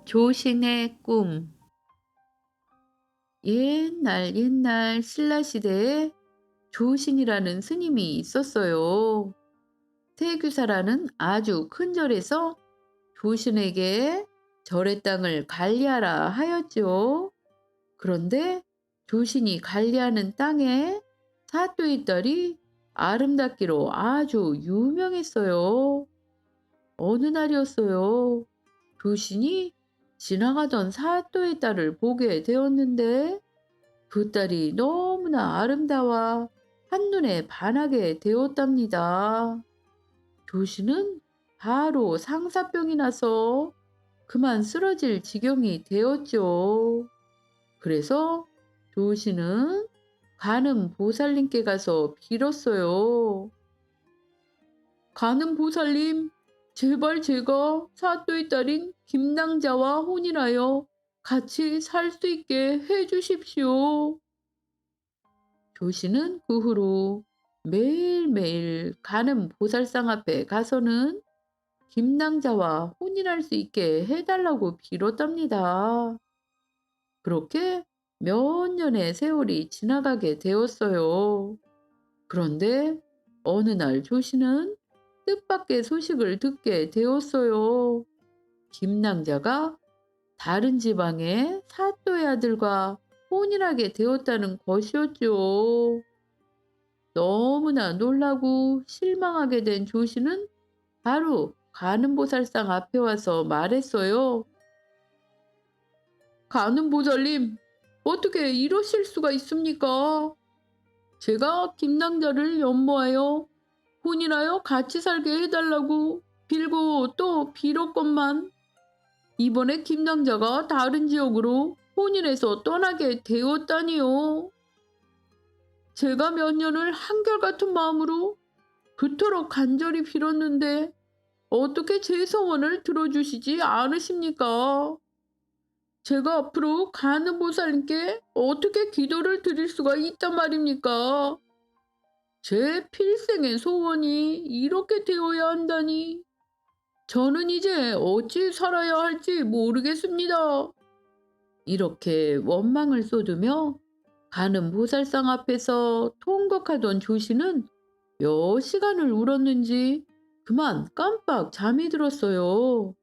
조신의 꿈. 옛날 옛날 신라 시대에 조신이라는 스님이 있었어요. 태규사라는 아주 큰 절에서 조신에게 절의 땅을 관리하라 하였죠. 그런데 조신이 관리하는 땅에 사또의 딸이 아름답기로 아주 유명했어요. 어느 날이었어요. 조신이 지나가던 사또의 딸을 보게 되었는데 그 딸이 너무나 아름다워 한눈에 반하게 되었답니다. 조신은 바로 상사병이 나서 그만 쓰러질 지경이 되었죠. 그래서 조신은 가는 보살님께 가서 빌었어요. 가는 보살님, 제발 제가 사또의 딸인 김낭자와 혼인하여 같이 살 수 있게 해 주십시오. 조씨는 그 후로 매일매일 가는 보살상 앞에 가서는 김낭자와 혼인할 수 있게 해달라고 빌었답니다. 그렇게 몇 년의 세월이 지나가게 되었어요. 그런데 어느 날 조씨는 뜻밖의 소식을 듣게 되었어요. 김낭자가 다른 지방의 사또의 아들과 혼인하게 되었다는 것이었죠. 너무나 놀라고 실망하게 된 조씨는 바로 가는보살상 앞에 와서 말했어요. 가는보살님, 어떻게 이러실 수가 있습니까? 제가 김낭자를 연모하여 혼인하여 같이 살게 해달라고 빌고 또 빌었건만 이번에 김낭자가 다른 지역으로 혼인해서 떠나게 되었다니요. 제가 몇 년을 한결같은 마음으로 그토록 간절히 빌었는데 어떻게 제 소원을 들어주시지 않으십니까? 제가 앞으로 가는 보살님께 어떻게 기도를 드릴 수가 있단 말입니까? 제 필생의 소원이 이렇게 되어야 한다니 저는 이제 어찌 살아야 할지 모르겠습니다. 이렇게 원망을 쏟으며 가는 보살상 앞에서 통곡하던 조씨는 몇 시간을 울었는지 그만 깜빡 잠이 들었어요.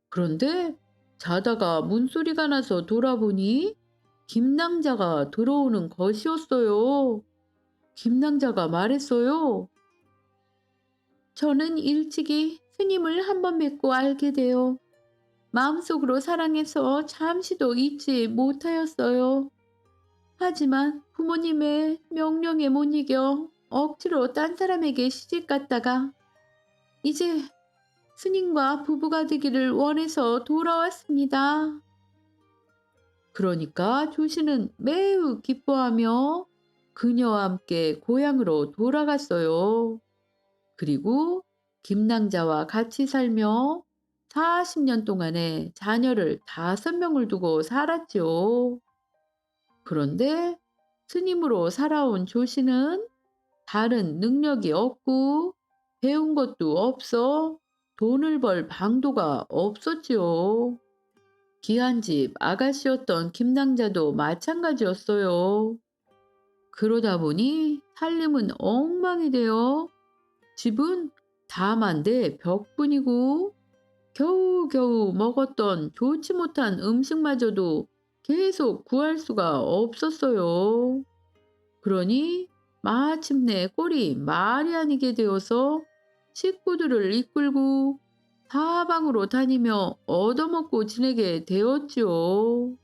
그런데 자다가 문소리가 나서 돌아보니 김낭자가 들어오는 것이었어요. 김낭자가 말했어요. 저는 일찍이 스님을 한번 뵙고 알게 되어 마음속으로 사랑해서 잠시도 잊지 못하였어요. 하지만 부모님의 명령에 못 이겨 억지로 딴 사람에게 시집갔다가 이제 스님과 부부가 되기를 원해서 돌아왔습니다. 그러니까 조씨는 매우 기뻐하며 그녀와 함께 고향으로 돌아갔어요. 그리고 김낭자와 같이 살며 40년 동안에 자녀를 5명을 두고 살았죠. 그런데 스님으로 살아온 조씨는 다른 능력이 없고 배운 것도 없어 돈을 벌 방도가 없었지요. 귀한 집 아가씨였던 김낭자도 마찬가지였어요. 그러다 보니 살림은 엉망이 되어 집은 다만 내 벽뿐이고 겨우겨우 먹었던 좋지 못한 음식마저도 계속 구할 수가 없었어요. 그러니 마침내 꼴이 말이 아니게 되어서 식구들을 이끌고 사방으로 다니며 얻어먹고 지내게 되었지요.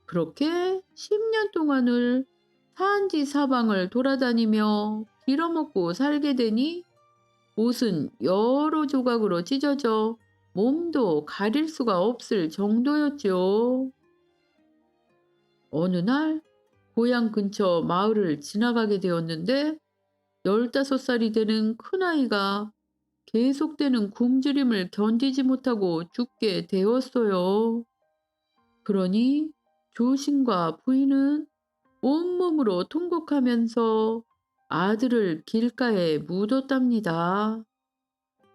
그렇게 10년 동안을 산지 사방을 돌아다니며 빌어먹고 살게 되니 옷은 여러 조각으로 찢어져 몸도 가릴 수가 없을 정도였죠. 어느 날 고향 근처 마을을 지나가게 되었는데 15살이 되는 큰아이가 계속되는 굶주림을 견디지 못하고 죽게 되었어요. 그러니 조신과 부인은 온몸으로 통곡하면서 아들을 길가에 묻었답니다.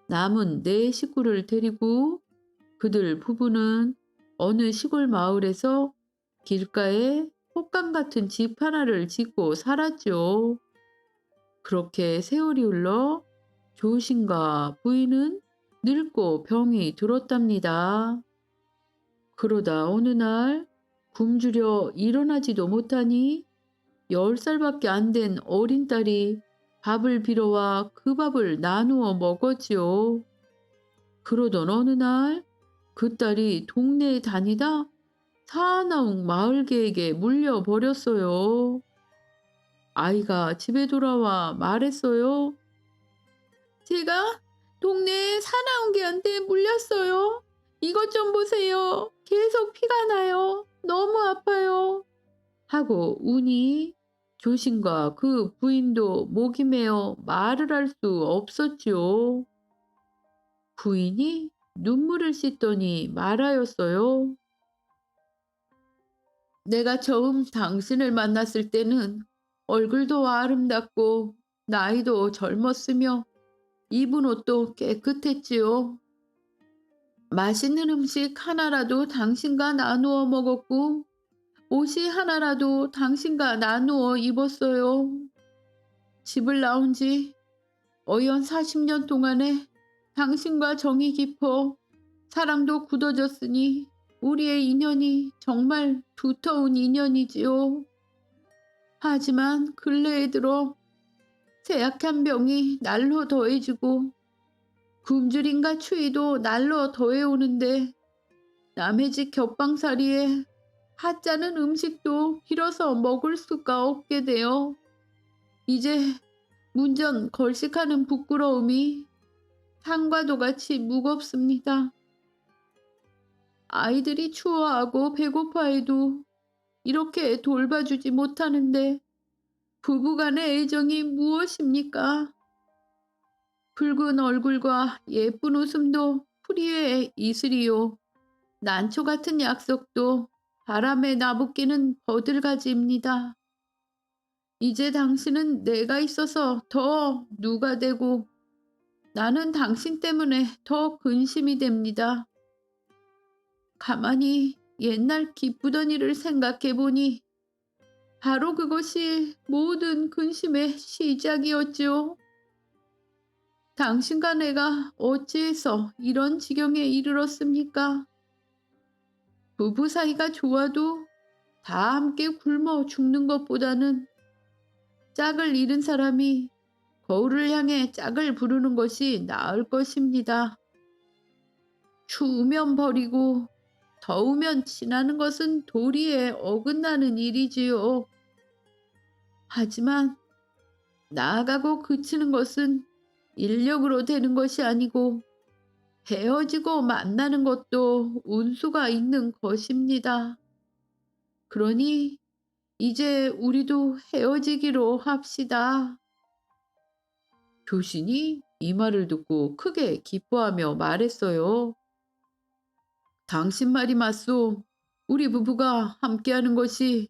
남은 네 식구를 데리고 그들 부부는 어느 시골 마을에서 길가에 폭감 같은 집 하나를 짓고 살았죠. 그렇게 세월이 흘러 조신과 부인은 늙고 병이 들었답니다. 그러다 어느 날 굶주려 일어나지도 못하니 10살밖에 안 된 어린 딸이 밥을 빌어와 그 밥을 나누어 먹었지요. 그러던 어느 날 그 딸이 동네에 다니다 사나운 마을개에게 물려버렸어요. 아이가 집에 돌아와 말했어요. 제가 동네 사나운 개한테 물렸어요. 이것 좀 보세요. 계속 피가 나요. 너무 아파요. 하고 우니 조신과 그 부인도 목이 메어 말을 할 수 없었지요. 부인이 눈물을 씻더니 말하였어요. 내가 처음 당신을 만났을 때는 얼굴도 아름답고 나이도 젊었으며 입은 옷도 깨끗했지요. 맛있는 음식 하나라도 당신과 나누어 먹었고 옷이 하나라도 당신과 나누어 입었어요. 집을 나온 지 어연 40년 동안에 당신과 정이 깊어 사랑도 굳어졌으니 우리의 인연이 정말 두터운 인연이지요. 하지만 근래에 들어 쇠약한 병이 날로 더해지고 굶주림과 추위도 날로 더해오는데 남의 집 겹방살이에 하찮은 음식도 빌어서 먹을 수가 없게 되어 이제 문전 걸식하는 부끄러움이 산과도 같이 무겁습니다. 아이들이 추워하고 배고파해도 이렇게 돌봐주지 못하는데 부부간의 애정이 무엇입니까? 붉은 얼굴과 예쁜 웃음도 풀이의 이슬이요. 난초 같은 약속도 바람에 나부끼는 버들가지입니다. 이제 당신은 내가 있어서 더 누가 되고 나는 당신 때문에 더 근심이 됩니다. 가만히 옛날 기쁘던 일을 생각해 보니 바로 그것이 모든 근심의 시작이었지요. 당신과 내가 어찌해서 이런 지경에 이르렀습니까? 부부 사이가 좋아도 다 함께 굶어 죽는 것보다는 짝을 잃은 사람이 거울을 향해 짝을 부르는 것이 나을 것입니다. 추우면 버리고 더우면 지나는 것은 도리에 어긋나는 일이지요. 하지만 나아가고 그치는 것은 인력으로 되는 것이 아니고 헤어지고 만나는 것도 운수가 있는 것입니다. 그러니 이제 우리도 헤어지기로 합시다. 교신이 이 말을 듣고 크게 기뻐하며 말했어요. 당신 말이 맞소. 우리 부부가 함께하는 것이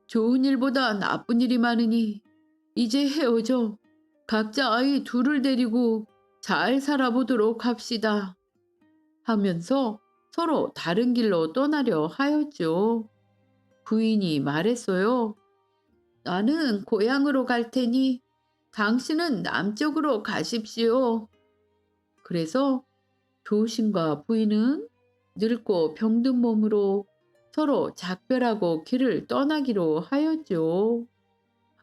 좋은 일보다 나쁜 일이 많으니 이제 헤어져 각자 아이 둘을 데리고 잘 살아보도록 합시다. 하면서 서로 다른 길로 떠나려 하였죠. 부인이 말했어요. 나는 고향으로 갈 테니 당신은 남쪽으로 가십시오. 그래서 교신과 부인은 늙고 병든 몸으로 서로 작별하고 길을 떠나기로 하였죠.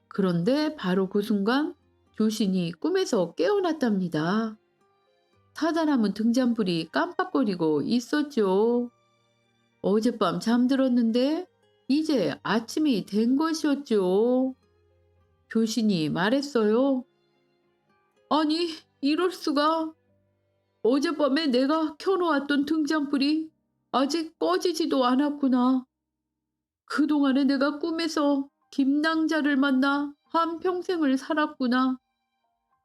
그런데 바로 그 순간 교신이 꿈에서 깨어났답니다. 사자나무 등잔불이 깜빡거리고 있었죠. 어젯밤 잠들었는데 이제 아침이 된 것이었죠. 교신이 말했어요. 아니, 이럴 수가. 어젯밤에 내가 켜놓았던 등잔불이 아직 꺼지지도 않았구나. 그동안에 내가 꿈에서 김낭자를 만나 한평생을 살았구나.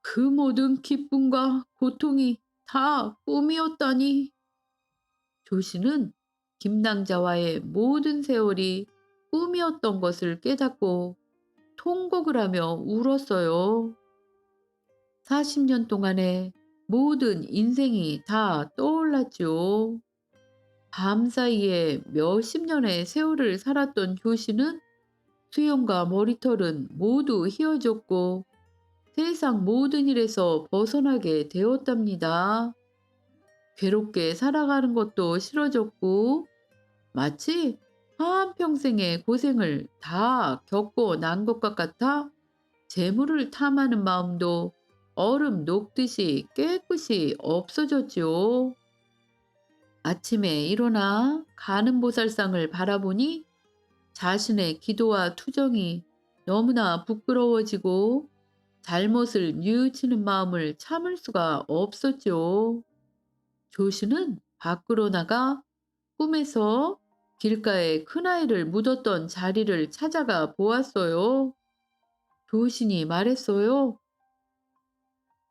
그 모든 기쁨과 고통이 다 꿈이었다니. 조씨는 김낭자와의 모든 세월이 꿈이었던 것을 깨닫고 통곡을 하며 울었어요. 40년 동안의 모든 인생이 다 떠올랐죠. 밤사이에 몇십 년의 세월을 살았던 조씨는 수염과 머리털은 모두 휘어졌고 세상 모든 일에서 벗어나게 되었답니다. 괴롭게 살아가는 것도 싫어졌고 마치 한평생의 고생을 다 겪고 난 것과 같아 재물을 탐하는 마음도 얼음 녹듯이 깨끗이 없어졌지요. 아침에 일어나 가는 보살상을 바라보니 자신의 기도와 투정이 너무나 부끄러워지고 잘못을 뉘우치는 마음을 참을 수가 없었죠. 조씨는 밖으로 나가 꿈에서 길가에 큰아이를 묻었던 자리를 찾아가 보았어요. 조신이 말했어요.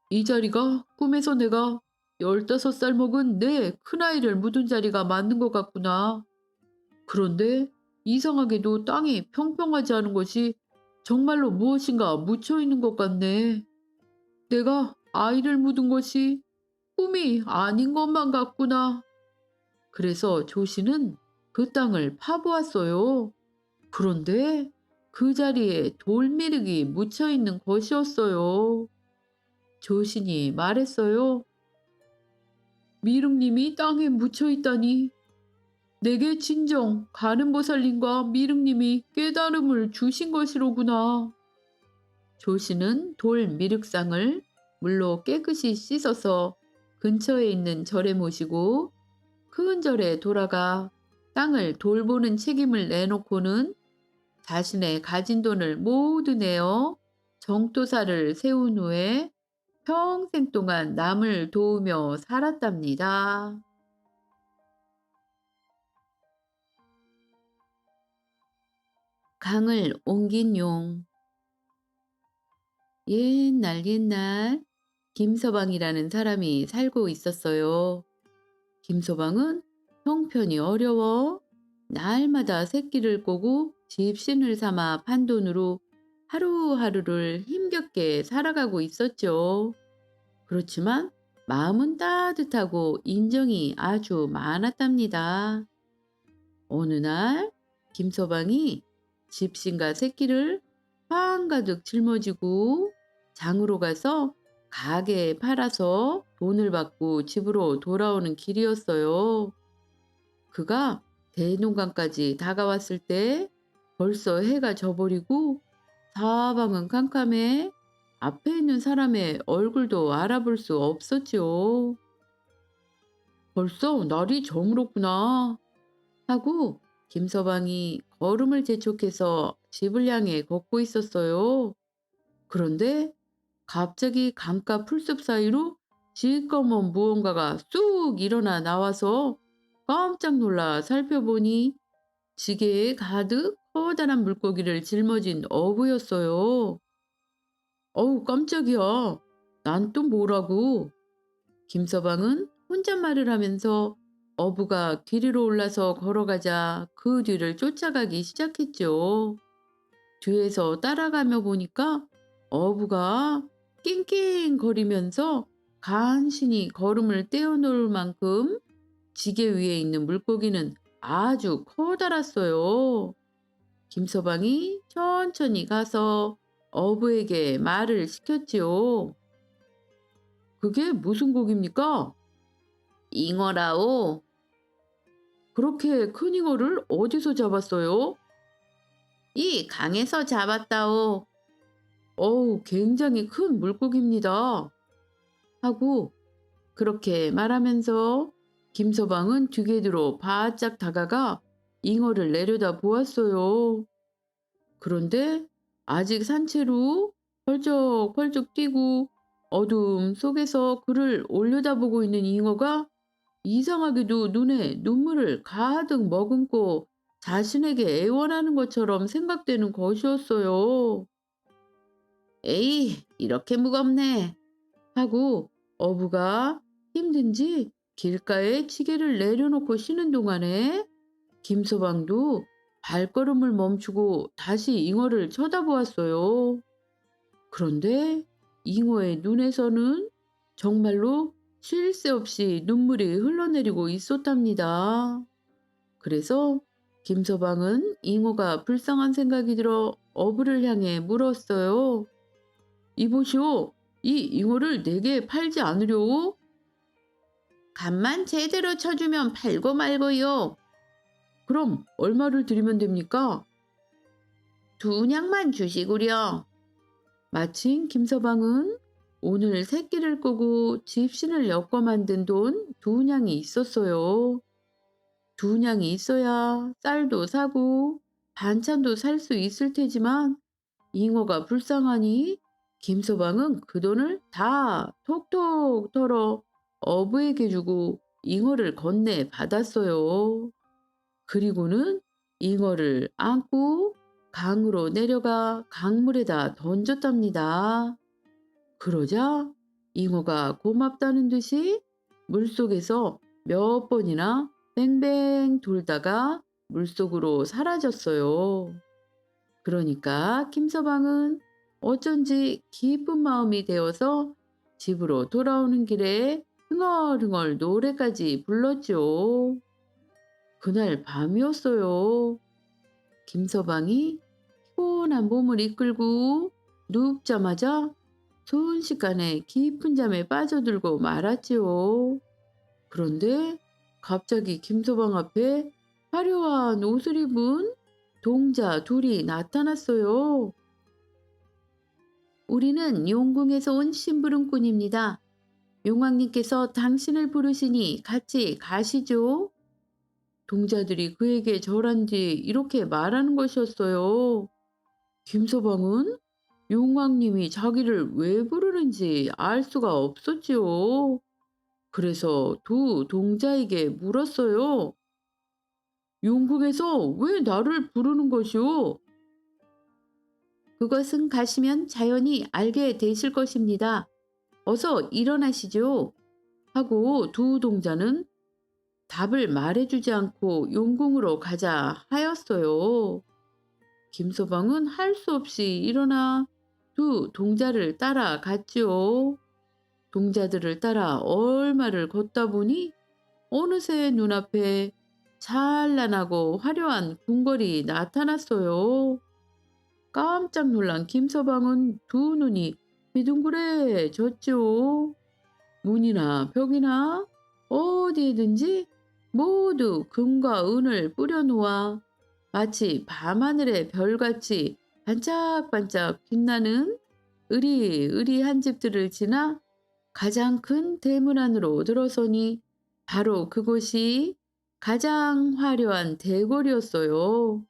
이 자리가 꿈에서 내가 15살 먹은 내 큰아이를 묻은 자리가 맞는 것 같구나. 그런데 이상하게도 땅이 평평하지 않은 것이 정말로 무엇인가 묻혀 있는 것 같네. 내가 아이를 묻은 것이 꿈이 아닌 것만 같구나. 그래서 조씨는 그 땅을 파보았어요. 그런데 그 자리에 돌미륵이 묻혀 있는 것이었어요. 조신이 말했어요. 미륵님이 땅에 묻혀 있다니. 내게 진정 가는보살님과 미륵님이 깨달음을 주신 것이로구나. 조씨는 돌 미륵상을 물로 깨끗이 씻어서 근처에 있는 절에 모시고 큰 절에 돌아가 땅을 돌보는 책임을 내놓고는 자신의 가진 돈을 모두 내어 정토사를 세운 후에 평생 동안 남을 도우며 살았답니다. 강을 옮긴 용. 옛날 옛날 김서방이라는 사람이 살고 있었어요. 김서방은 형편이 어려워 날마다 새끼를 꼬고 집신을 삼아 판 돈으로 하루하루를 힘겹게 살아가고 있었죠. 그렇지만 마음은 따뜻하고 인정이 아주 많았답니다. 어느 날 김서방이 집신과 새끼를 한가득 짊어지고 장으로 가서 가게에 팔아서 돈을 받고 집으로 돌아오는 길이었어요. 그가 대농강까지 다가왔을 때 벌써 해가 져버리고 사방은 캄캄해 앞에 있는 사람의 얼굴도 알아볼 수 없었지요. 벌써 날이 저물었구나 하고 김서방이 걸음을 재촉해서 집을 향해 걷고 있었어요. 그런데 갑자기 강가 풀숲 사이로 시꺼먼 무언가가 쑥 일어나 나와서 깜짝 놀라 살펴보니 지게에 가득 커다란 물고기를 짊어진 어부였어요. 어우 깜짝이야. 난 또 뭐라고. 김서방은 혼잣말을 하면서 어부가 길 위로 올라서 걸어가자 그 뒤를 쫓아가기 시작했죠. 뒤에서 따라가며 보니까 어부가 낑낑거리면서 간신히 걸음을 떼어놓을 만큼 지게 위에 있는 물고기는 아주 커다랐어요. 김서방이 천천히 가서 어부에게 말을 시켰지요. 그게 무슨 고기입니까? 잉어라오. 그렇게 큰 잉어를 어디서 잡았어요? 이 강에서 잡았다오. 어우, 굉장히 큰 물고기입니다. 하고 그렇게 말하면서 김서방은 뒤개두로 바짝 다가가 잉어를 내려다 보았어요. 그런데 아직 산채로 펄쩍펄쩍 뛰고 어둠 속에서 그를 올려다보고 있는 잉어가 이상하게도 눈에 눈물을 가득 머금고 자신에게 애원하는 것처럼 생각되는 것이었어요. 에이, 이렇게 무겁네. 하고 어부가 힘든지 길가에 지게를 내려놓고 쉬는 동안에 김서방도 발걸음을 멈추고 다시 잉어를 쳐다보았어요. 그런데 잉어의 눈에서는 정말로 쉴 새 없이 눈물이 흘러내리고 있었답니다. 그래서 김서방은 잉어가 불쌍한 생각이 들어 어부를 향해 물었어요. 이보시오, 이 잉어를 내게 팔지 않으려오? 값만 제대로 쳐주면 팔고 말고요. 그럼 얼마를 드리면 됩니까? 두 냥만 주시구려. 마침 김서방은 오늘 새끼를 꼬고 집신을 엮어 만든 돈 두 냥이 있었어요. 두 냥이 있어야 쌀도 사고 반찬도 살 수 있을 테지만 잉어가 불쌍하니 김서방은 그 돈을 다 톡톡 털어 어부에게 주고 잉어를 건네 받았어요. 그리고는 잉어를 안고 강으로 내려가 강물에다 던졌답니다. 그러자 잉어가 고맙다는 듯이 물속에서 몇 번이나 뱅뱅 돌다가 물속으로 사라졌어요. 그러니까 김서방은 어쩐지 기쁜 마음이 되어서 집으로 돌아오는 길에 흥얼흥얼 노래까지 불렀죠. 그날 밤이었어요. 김서방이 피곤한 몸을 이끌고 눕자마자 순식간에 깊은 잠에 빠져들고 말았지요. 그런데 갑자기 김서방 앞에 화려한 옷을 입은 동자 둘이 나타났어요. 우리는 용궁에서 온 심부름꾼입니다. 용왕님께서 당신을 부르시니 같이 가시죠. 동자들이 그에게 절한지 이렇게 말하는 것이었어요. 김서방은 용왕님이 자기를 왜 부르는지 알 수가 없었지요. 그래서 두 동자에게 물었어요. 용궁에서 왜 나를 부르는 것이오? 그것은 가시면 자연히 알게 되실 것입니다. 어서 일어나시죠. 하고 두 동자는 답을 말해주지 않고 용궁으로 가자 하였어요. 김서방은 할 수 없이 일어나 두 동자를 따라갔지요. 동자들을 따라 얼마를 걷다 보니 어느새 눈앞에 찬란하고 화려한 궁궐이 나타났어요. 깜짝 놀란 김서방은 두 눈이 비둥그레졌죠. 문이나 벽이나 어디에든지 모두 금과 은을 뿌려놓아 마치 밤하늘의 별같이 반짝반짝 빛나는 으리으리한 집들을 지나 가장 큰 대문 안으로 들어서니 바로 그곳이 가장 화려한 대궐이었어요.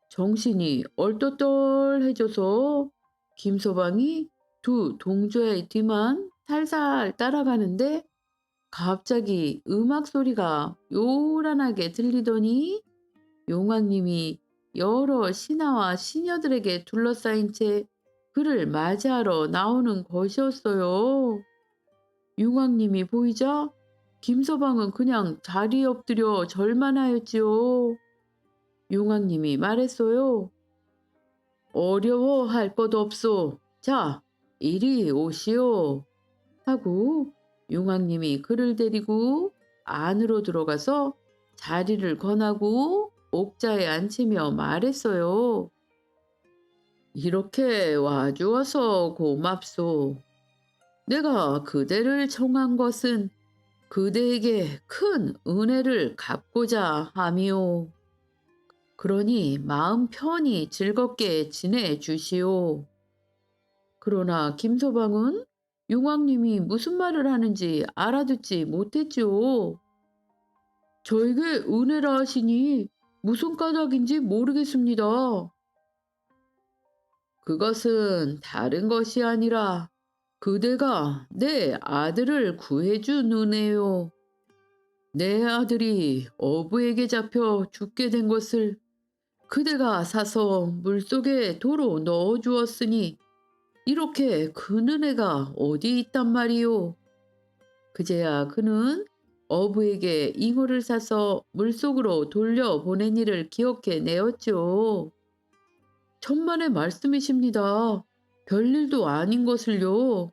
정신이 얼떨떨해져서 김서방이 두 동조의 뒤만 살살 따라가는데 갑자기 음악 소리가 요란하게 들리더니 용왕님이 여러 신하와 시녀들에게 둘러싸인 채 그를 맞이하러 나오는 것이었어요. 용왕님이 보이자 김서방은 그냥 자리에 엎드려 절만하였지요. 용왕님이 말했어요. 어려워할 것 없소. 자, 이리 오시오. 하고 용왕님이 그를 데리고 안으로 들어가서 자리를 권하고 옥자에 앉히며 말했어요. 이렇게 와주어서 고맙소. 내가 그대를 청한 것은 그대에게 큰 은혜를 갚고자 함이오. 그러니 마음 편히 즐겁게 지내 주시오. 그러나 김서방은 용왕님이 무슨 말을 하는지 알아듣지 못했지요. 저에게 은혜라 하시니 무슨 까닭인지 모르겠습니다. 그것은 다른 것이 아니라 그대가 내 아들을 구해준 은혜요. 내 아들이 어부에게 잡혀 죽게 된 것을 그대가 사서 물속에 도로 넣어 주었으니 이렇게 큰 은혜가 어디 있단 말이오. 그제야 그는 어부에게 잉어를 사서 물속으로 돌려보낸 일을 기억해 내었죠. 천만의 말씀이십니다. 별일도 아닌 것을요.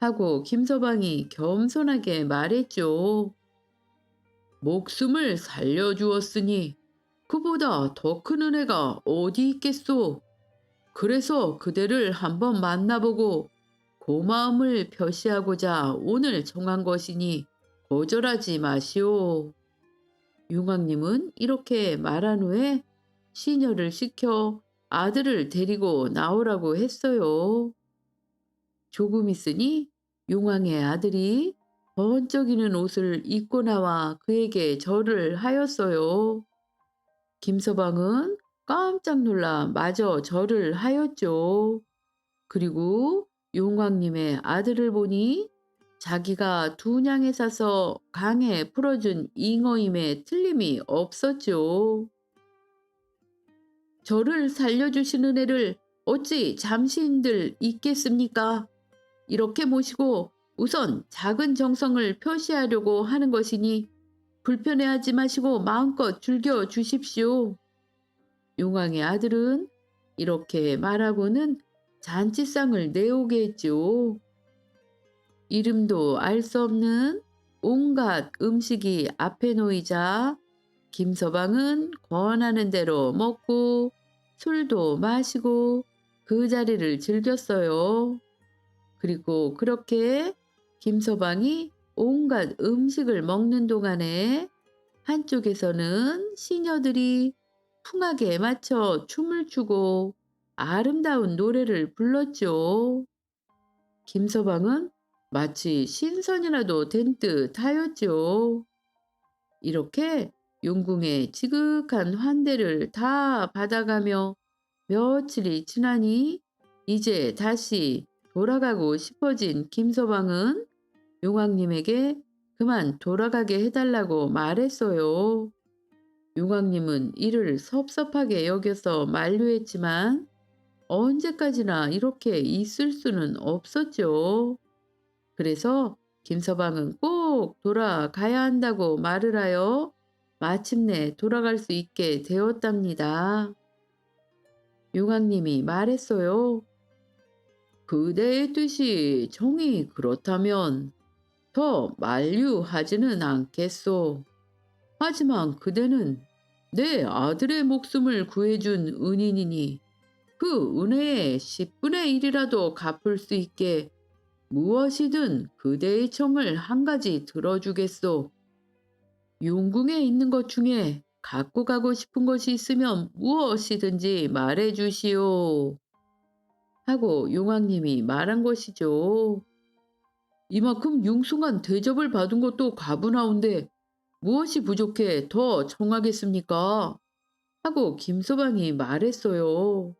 하고 김서방이 겸손하게 말했죠. 목숨을 살려주었으니 그보다 더 큰 은혜가 어디 있겠소? 그래서 그대를 한번 만나보고 고마움을 표시하고자 오늘 정한 것이니 거절하지 마시오. 용왕님은 이렇게 말한 후에 시녀를 시켜 아들을 데리고 나오라고 했어요. 조금 있으니 용왕의 아들이 번쩍이는 옷을 입고 나와 그에게 절을 하였어요. 김서방은 깜짝 놀라 마저 절을 하였죠. 그리고 용왕님의 아들을 보니 자기가 둔양에 사서 강에 풀어준 잉어임에 틀림이 없었죠. 저를 살려주시는 애를 어찌 잠시인들 있겠습니까? 이렇게 모시고 우선 작은 정성을 표시하려고 하는 것이니 불편해하지 마시고 마음껏 즐겨 주십시오. 용왕의 아들은 이렇게 말하고는 잔치상을 내오게 했죠. 이름도 알 수 없는 온갖 음식이 앞에 놓이자 김서방은 권하는 대로 먹고 술도 마시고 그 자리를 즐겼어요. 그리고 그렇게 김서방이 온갖 음식을 먹는 동안에 한쪽에서는 시녀들이 풍악에 맞춰 춤을 추고 아름다운 노래를 불렀죠. 김서방은 마치 신선이라도 된 듯 하였죠. 이렇게 용궁의 지극한 환대를 다 받아가며 며칠이 지나니 이제 다시 돌아가고 싶어진 김서방은 용왕님에게 그만 돌아가게 해달라고 말했어요. 용왕님은 이를 섭섭하게 여겨서 만류했지만 언제까지나 이렇게 있을 수는 없었죠. 그래서 김서방은 꼭 돌아가야 한다고 말을 하여 마침내 돌아갈 수 있게 되었답니다. 용왕님이 말했어요. 그대의 뜻이 정이 그렇다면 더 만류하지는 않겠소. 하지만 그대는 내 아들의 목숨을 구해준 은인이니 그 은혜의 10분의 1이라도 갚을 수 있게 무엇이든 그대의 청을 한 가지 들어주겠소. 용궁에 있는 것 중에 갖고 가고 싶은 것이 있으면 무엇이든지 말해주시오. 하고 용왕님이 말한 것이죠. 이만큼 융숭한 대접을 받은 것도 가분하온데 무엇이 부족해 더 청하겠습니까? 하고 김서방이 말했어요.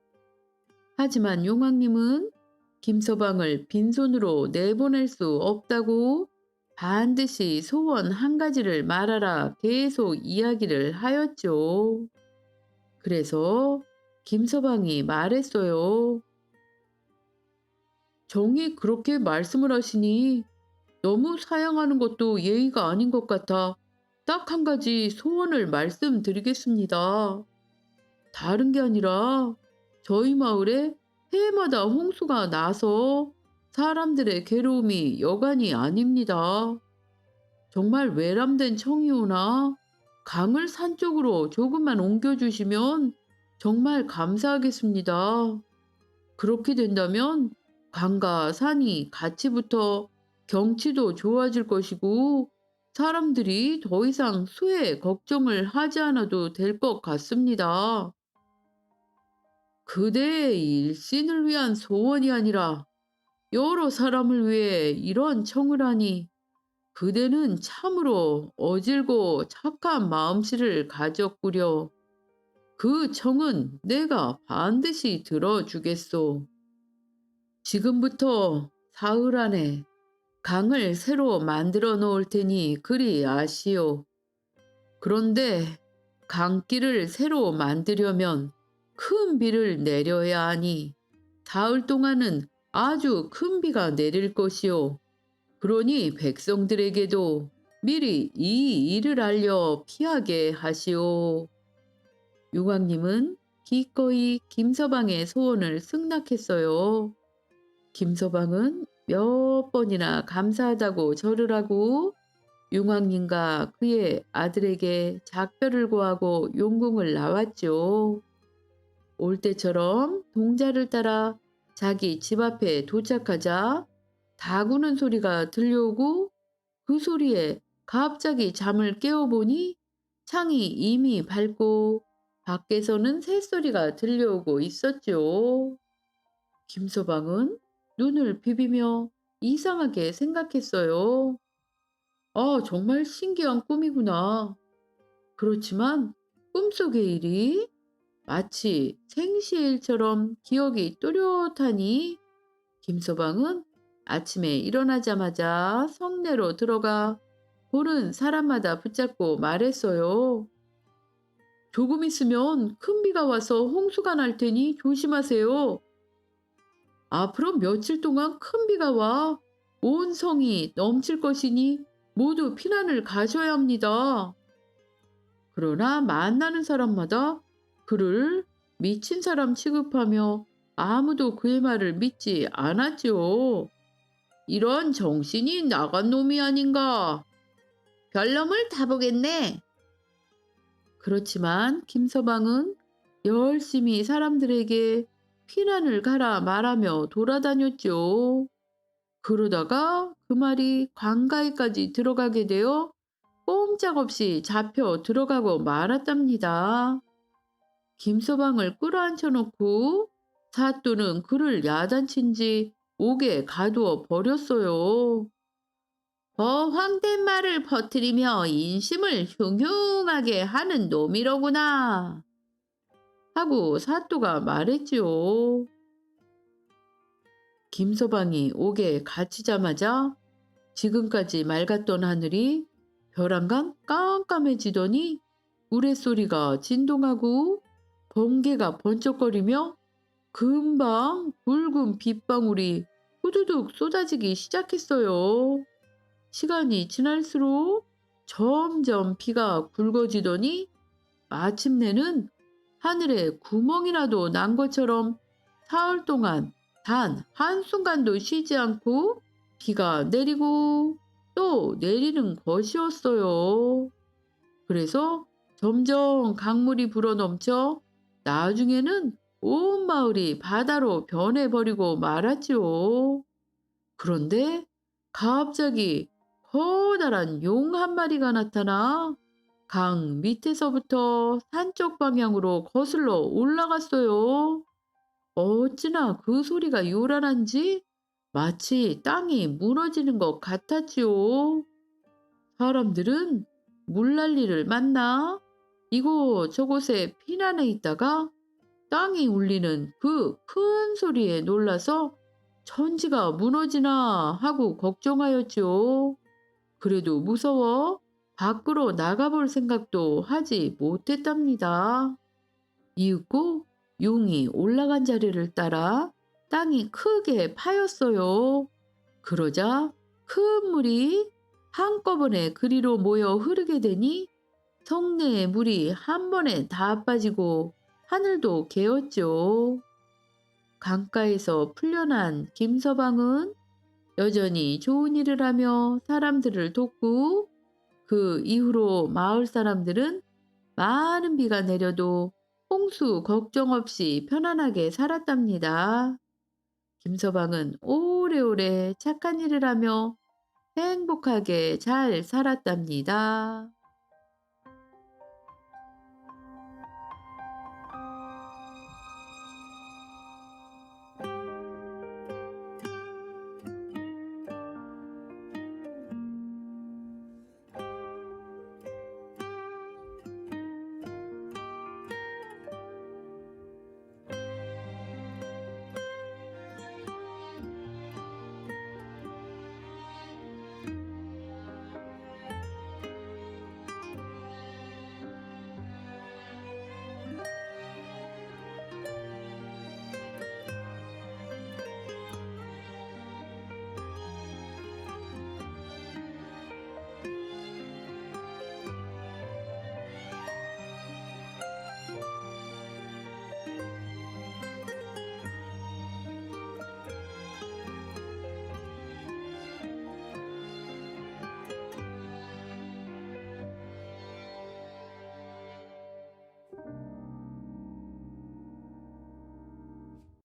하지만 용왕님은 김서방을 빈손으로 내보낼 수 없다고 반드시 소원 한 가지를 말하라 계속 이야기를 하였죠. 그래서 김서방이 말했어요. 정이 그렇게 말씀을 하시니 너무 사양하는 것도 예의가 아닌 것 같아 딱 한 가지 소원을 말씀드리겠습니다. 다른 게 아니라 저희 마을에 해마다 홍수가 나서 사람들의 괴로움이 여간이 아닙니다. 정말 외람된 청이오나 강을 산 쪽으로 조금만 옮겨주시면 정말 감사하겠습니다. 그렇게 된다면 강과 산이 같이 붙어 경치도 좋아질 것이고 사람들이 더 이상 수해 걱정을 하지 않아도 될 것 같습니다. 그대의 일신을 위한 소원이 아니라 여러 사람을 위해 이런 청을 하니 그대는 참으로 어질고 착한 마음씨를 가졌구려. 그 청은 내가 반드시 들어주겠소. 지금부터 사흘 안에 강을 새로 만들어 놓을 테니 그리 아시오. 그런데 강길을 새로 만들려면 큰 비를 내려야 하니 사흘 동안은 아주 큰 비가 내릴 것이오. 그러니 백성들에게도 미리 이 일을 알려 피하게 하시오. 용왕님은 기꺼이 김서방의 소원을 승낙했어요. 김서방은 몇 번이나 감사하다고 절을 하고 용왕님과 그의 아들에게 작별을 고하고 용궁을 나왔죠. 올 때처럼 동자를 따라 자기 집 앞에 도착하자 다구는 소리가 들려오고 그 소리에 갑자기 잠을 깨어보니 창이 이미 밝고 밖에서는 새소리가 들려오고 있었죠. 김서방은 눈을 비비며 이상하게 생각했어요. 아, 정말 신기한 꿈이구나. 그렇지만 꿈속의 일이 마치 생시의 일처럼 기억이 또렷하니 김서방은 아침에 일어나자마자 성내로 들어가 보는 사람마다 붙잡고 말했어요. 조금 있으면 큰 비가 와서 홍수가 날 테니 조심하세요. 앞으로 며칠 동안 큰 비가 와 온 성이 넘칠 것이니 모두 피난을 가셔야 합니다. 그러나 만나는 사람마다 그를 미친 사람 취급하며 아무도 그의 말을 믿지 않았지요. 이런 정신이 나간 놈이 아닌가. 별놈을 다 보겠네. 그렇지만 김서방은 열심히 사람들에게 피난을 가라 말하며 돌아다녔죠. 그러다가 그 말이 관가에까지 들어가게 되어 꼼짝없이 잡혀 들어가고 말았답니다. 김서방을 끌어앉혀 놓고 사또는 그를 야단친 지 옥에 가두어 버렸어요. 헛된 말을 퍼뜨리며 인심을 흉흉하게 하는 놈이로구나. 하고 사또가 말했지요. 김서방이 옥에 갇히자마자 지금까지 맑았던 하늘이 벼랑간 깜깜해지더니 우레소리가 진동하고 번개가 번쩍거리며 금방 붉은 빗방울이 후두둑 쏟아지기 시작했어요. 시간이 지날수록 점점 비가 굵어지더니 마침내는 하늘에 구멍이 나도 난 것처럼 사흘 동안 단 한순간도 쉬지 않고 비가 내리고 또 내리는 것이었어요. 그래서 점점 강물이 불어넘쳐 나중에는 온 마을이 바다로 변해버리고 말았지요. 그런데 갑자기 커다란 용 한 마리가 나타나 강 밑에서부터 산쪽 방향으로 거슬러 올라갔어요. 어찌나 그 소리가 요란한지 마치 땅이 무너지는 것 같았지요. 사람들은 물난리를 만나 이곳저곳에 피난해 있다가 땅이 울리는 그 큰 소리에 놀라서 천지가 무너지나 하고 걱정하였지요. 그래도 무서워 밖으로 나가볼 생각도 하지 못했답니다. 이윽고 용이 올라간 자리를 따라 땅이 크게 파였어요. 그러자 큰 물이 한꺼번에 그리로 모여 흐르게 되니 성내의 물이 한 번에 다 빠지고 하늘도 개었죠. 강가에서 풀려난 김서방은 여전히 좋은 일을 하며 사람들을 돕고 그 이후로 마을 사람들은 많은 비가 내려도 홍수 걱정 없이 편안하게 살았답니다. 김서방은 오래오래 착한 일을 하며 행복하게 잘 살았답니다.